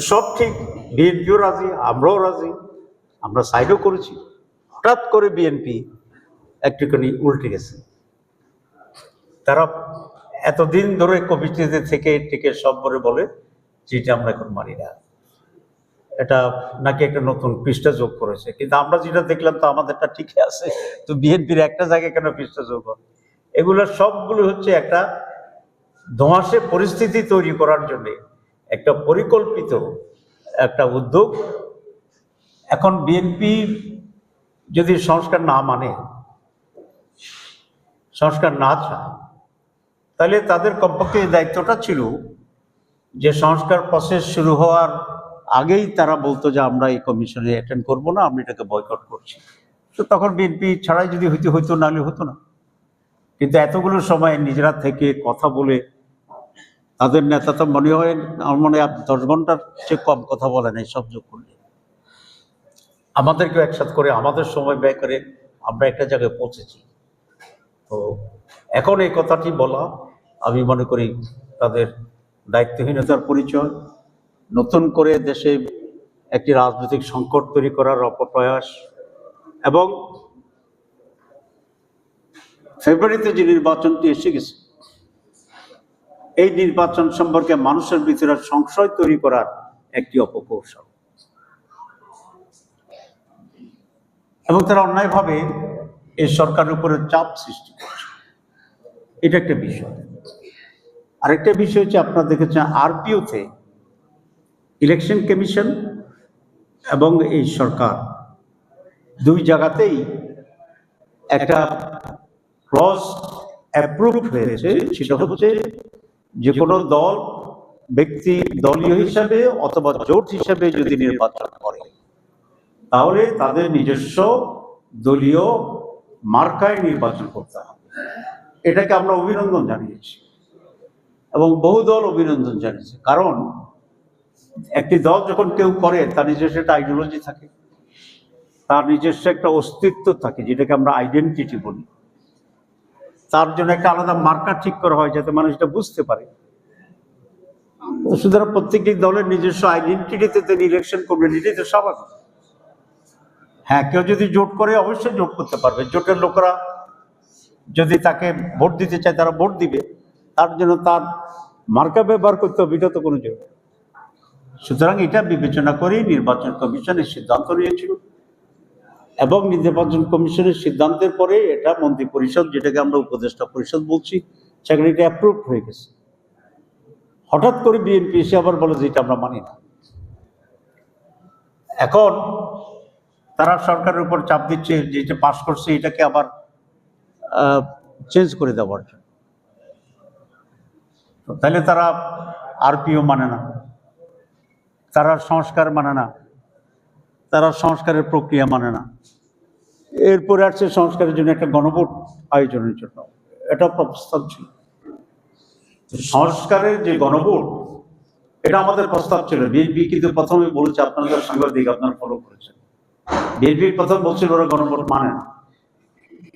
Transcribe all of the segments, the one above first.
সব ঠিক, বিএনপিও রাজি, আমরাও রাজি, আমরা সাইডও করেছি। হঠাৎ করে বিএনপি একটুখানি উল্টে গেছে। তারা এতদিন ধরে কমিটিতে থেকে টিকে সব বলে যেটা আমরা এখন মানি না, এটা নাকি একটা নতুন পৃষ্ঠা যোগ করেছে। কিন্তু আমরা যেটা দেখলাম তো আমাদেরটা ঠিকই আছে, তো বিএনপির একটা জায়গায় কেন পৃষ্ঠা যোগ হয়? এগুলো সবগুলো হচ্ছে একটা ধোঁয়াশে পরিস্থিতি তৈরি করার জন্য একটা পরিকল্পিত একটা উদ্যোগ। এখন বিএনপি যদি সংস্কার না মানে, সংস্কার না চায়, তাহলে তাদের কমপক্ষে এই দায়িত্বটা ছিল যে সংস্কার প্রসেস শুরু হওয়ার আগেই তারা বলতো যে আমরা এই কমিশনে অ্যাটেন্ড করবো না, আমরা এটাকে বয়কট করছি। তো তখন বিএনপি ছাড়াই যদি হইতো নাহলে হতো না। কিন্তু এতগুলো সময় নিজেরা থেকে কথা বলে তাদের নেতা তো মনে হয় আমার মনে হয় 10 ঘন্টার চেয়ে কম কথা বলে নাই সব যোগ করলে। আমাদেরকেও একসাথে করে আমাদের সময় ব্যয় করে আমরা একটা জায়গায় পৌঁছেছি। তো এখন এই কথাটি বলা আমি মনে করি তাদের দায়িত্বহীনতার পরিচয়, নতুন করে দেশে একটি রাজনৈতিক সংকট তৈরি করার অপপ্রয়াস, এবং ফেব্রুয়ারিতে যে নির্বাচনটি এসে গেছে এই নির্বাচন সম্পর্কে মানুষের ভিতরে সংশয় তৈরি করার একটি অপকৌশল, এবং তারা অন্যায়ভাবে এই সরকারের উপরে চাপ সৃষ্টি করছে। এটা একটা বিষয়। আরেকটা বিষয় হচ্ছে আপনারা দেখেছেন আরপিওতে ইলেকশন কমিশন এবং এই সরকার দুই জায়গাতেই একটা ক্লজ অ্যাপ্রুভ হয়েছে, সেটা হচ্ছে যে কোনো দল ব্যক্তি দলীয় হিসাবে অথবা জোট হিসাবে যদি নির্বাচন করে তাহলে তাদের নিজস্ব দলীয় মার্কায় নির্বাচন করতে হবে। এটাকে আমরা অভিনন্দন জানিয়েছি এবং বহু দল অভিনন্দন জানিয়েছে। কারণ একটি দল যখন কেউ করে তার নিজস্ব একটা আইডিওলজি থাকে, তার নিজস্ব একটা অস্তিত্ব থাকে, যেটাকে আমরা আইডেন্টিটি বলি। তার জন্য একটা আলাদা মার্কার ঠিক করা হয় যাতে মানুষ এটা বুঝতে পারে। সুতরাং প্রত্যেকটি দলের নিজস্ব আইডেন্টিটিতে তিনি ইলেকশন করবেন, এটাই তো স্বাভাবিক। হ্যাঁ, কেউ যদি জোট করে অবশ্যই জোট করতে পারবে, জোটের লোকেরা যদি তাকে ভোট দিতে চায় তারা ভোট দিবে, তার জন্য তার মার্কা ব্যবহার করতে হবে, এটা তো কোনো জোট। সুতরাং এটা বিবেচনা করেই নির্বাচন কমিশনের সিদ্ধান্ত নিয়েছিল, এবং নির্বাচন কমিশনের সিদ্ধান্তের পরে এটা মন্ত্রী পরিষদ, যেটাকে আমরা উপদেষ্টা পরিষদ বলছি, সেখানে এটা অ্যাপ্রুভ হয়ে গেছে। হঠাৎ করে বিএনপি এসে আবার বলে যে এটা আমরা মানি না। এখন তারা সরকারের উপর চাপ দিচ্ছে যে এটা পাশ করছে এটাকে আবার চেঞ্জ করে দেওয়ার জন্য। তাহলে তারা আরপিও মানে না, তারা সংস্কার মানে না, তারা সংস্কারের প্রক্রিয়া মানে না। এরপরে আসছে সংস্কারের জন্য একটা গণভোট আয়োজনের জন্য, এটা প্রস্তাব ছিল। সংস্কারের যে গণভোট, এটা আমাদের প্রস্তাব ছিল। বিএনপি কিন্তু প্রথমে বলেছে, আপনাদের সাংবাদিক আপনারা ফলো করেছেন, বিএনপি প্রথম বলছিল ওরা গণভোট মানে না,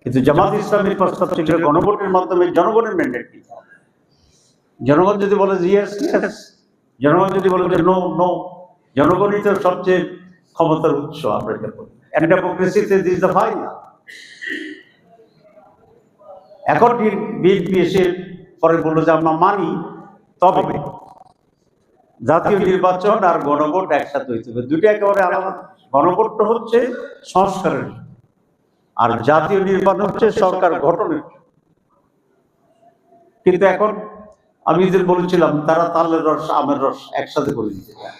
কিন্তু জামাত ইসলামের প্রস্তাব ছিল গণভোটের মাধ্যমে জনগণের ম্যান্ডেট দিতে হবে। জনগণ যদি বলে ইয়েস ইয়েস, জনগণ যদি বলে যে নো নো, জনগণই তো সবচেয়ে ক্ষমতার উৎস। আমরা এটা বলি ডেমোক্রেসিতে দিস দ্য ফাইনাল। এখন বিএনপি এসে পরে বললো যে আমরা মানি, তবে জাতীয় নির্বাচন আর গণভোট একসাথে হইতে হবে, দুটো একেবারে আলাদা। গণভোটটা হচ্ছে সংস্কারের, আর জাতীয় নির্বাচন হচ্ছে সরকার গঠনের। কিন্তু এখন আমি যে বলেছিলাম তারা তালের রস আমের রস একসাথে করে দিতে চায়।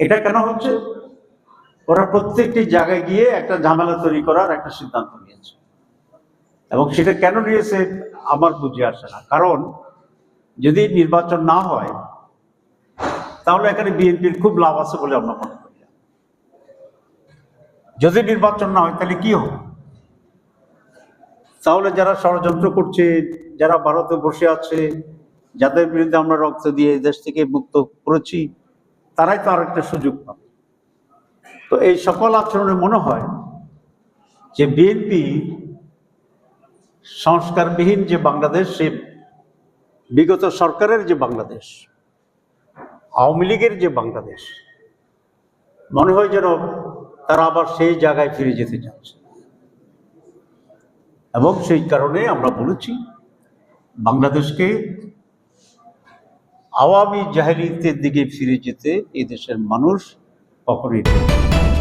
এটা কেন হচ্ছে? ওরা প্রত্যেকটি জায়গায় গিয়ে একটা ঝামেলা তৈরি করার একটা সিদ্ধান্ত নিয়েছে, এবং সেটা কেন নিয়েছে আমার বুঝে আসে না। কারণ যদি নির্বাচন না হয় তাহলে এখানে বিএনপির খুব লাভ আছে বলে আমরা মনে করি। যদি নির্বাচন না হয় তাহলে কি হবে? তাহলে যারা ষড়যন্ত্র করছে, যারা ভারতে বসে আছে, যাদের বিরুদ্ধে আমরা রক্ত দিয়ে দেশ থেকে মুক্ত করেছি, তারাই তো আরেকটা সুযোগ পাবে। তো এই সকল আচরণে মনে হয় যে বিএনপি সংস্কারবিহীন যে বাংলাদেশ, সে বিগত সরকারের যে বাংলাদেশ, আওয়ামী লীগের যে বাংলাদেশ, মনে হয় যেন তারা আবার সেই জায়গায় ফিরে যেতে চাচ্ছে। এবং সেই কারণে আমরা বলেছি বাংলাদেশকে আওয়ামী জাহেলিয়াতের দিকে ফিরে যেতে এই দেশের মানুষ কখনোই চায় না।